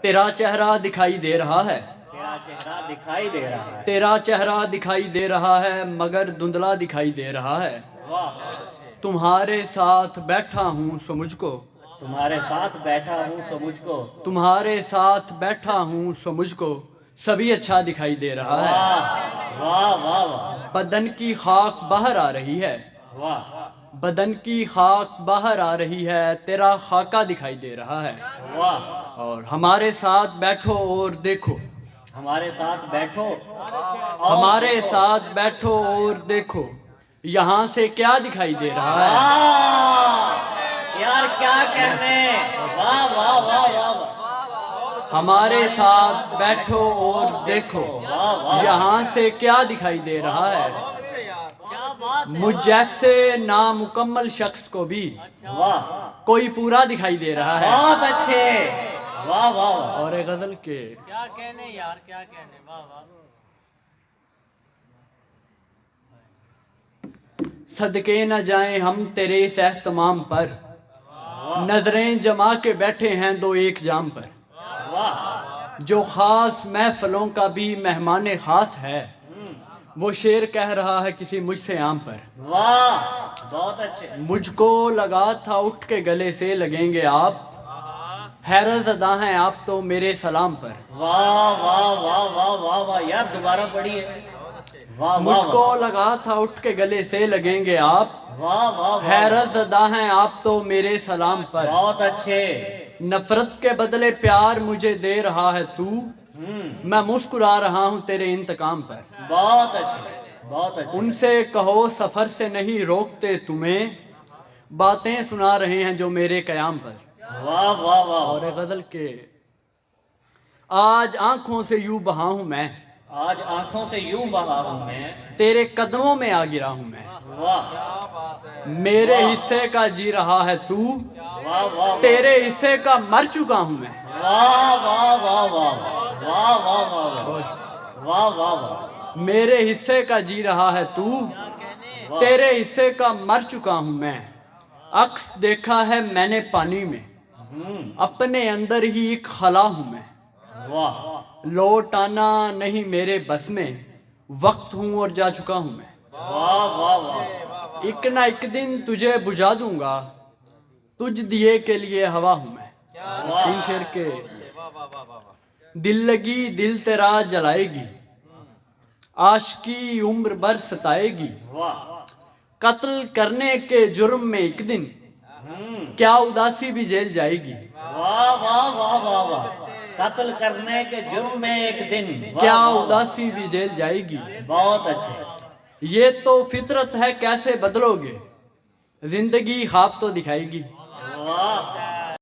تیرا چہرہ دکھائی دے رہا ہے، تیرا چہرہ دکھائی دے رہا ہے، تیرا چہرہ دکھائی دے رہا ہے مگر دھندلا دکھائی دے رہا ہے۔ واہ، تمہارے ساتھ بیٹھا ہوں سو مجھ کو، تمہارے ساتھ بیٹھا ہوں سو مجھ کو، تمہارے ساتھ بیٹھا ہوں سو مجھ کو سبھی اچھا دکھائی دے رہا ہے۔ واہ واہ واہ واہ بدن کی خاک باہر آ رہی ہے، واہ بدن کی خاک باہر آ رہی ہے، تیرا خاکہ دکھائی دے رہا ہے۔ واہ، اور ہمارے ساتھ بیٹھو اور دیکھو، ہمارے ساتھ بیٹھو، ہمارے ساتھ بیٹھو اور دیکھو یہاں سے کیا دکھائی دے رہا ہے۔ واہ، یار کیا کہنے، واہ واہ واہ واہ، ہمارے ساتھ بیٹھو اور دیکھو یہاں سے کیا دکھائی دے رہا ہے۔ مجھ جیسے نامکمل شخص کو بھی واہ، کوئی پورا دکھائی دے رہا ہے۔ بہت اچھے، واہ واہ واہ، اور ایک غزل کے کیا کہنے یار، کیا کہنے، واہ واہ۔ صدقے نہ جائیں ہم تیرے اس اہتمام پر، نظریں جما کے بیٹھے ہیں دو ایک جام پر، واہ، جو خاص محفلوں کا بھی مہمان خاص ہے، وہ شعر کہہ رہا ہے کسی مجھ سے عام پر۔ واہ، بہت اچھے، مجھ کو لگا تھا اٹھ کے گلے سے لگیں گے آپ، حیرت زدہ ہیں آپ تو میرے سلام پر۔ واہ واہ واہ واہ واہ واہ، یار دوبارہ پڑھیے، واہ مجھ واہ کو لگا تھا اٹھ کے گلے سے لگیں گے آپ، واہ واہ واہ، حیرت زدہ ہیں آپ تو میرے سلام پر۔ بہت اچھے، نفرت کے بدلے پیار مجھے دے رہا ہے تو، میں مسکرا رہا ہوں تیرے انتقام پر۔ بہت اچھے، بہت اچھے، ان سے کہو سفر سے نہیں روکتے تمہیں، باتیں سنا رہے ہیں جو میرے قیام پر۔ واہ واہ واہ، اور ایک غزل کے آج آنکھوں سے یوں بہا ہوں میں، آج آنکھوں سے یوں بہا ہوں میں، تیرے قدموں میں آ گرا ہوں میں، واہ میرے حصے کا جی رہا ہے تو، واہ واہ تیرے حصے کا مر چکا ہوں میں۔ واہ واہ واہ واہ واہ واہ واہ واہ واہ واہ، میرے حصے کا جی رہا ہے تو، تیرے حصے کا مر چکا ہوں میں۔ عکس دیکھا ہے میں نے پانی میں، اپنے اندر ہی ایک خلا ہوں میں، واہ لوٹ آنا نہیں میرے بس میں، وقت ہوں اور جا چکا ہوں میں۔ واہ واہ واہ، ایک نہ ایک دن تجھے بجھا دوں گا، تجھ دیے کے لیے ہوا ہوں میں۔ تین شعر کے دل لگی دل تیرا جلائے گی، عاشقی عمر بھر ستائے گی، واہ قتل کرنے کے جرم میں ایک دن کیا اداسی بھی جیل جائے گی، واہ واہ واہ واہ واہ، قتل کرنے کے جرم میں ایک دن، واہ کیا واہ واہ، اداسی بھی جیل جائے گی۔ بہت اچھے، یہ تو فطرت ہے کیسے بدلو گے، زندگی خواب تو دکھائے گی۔ واہ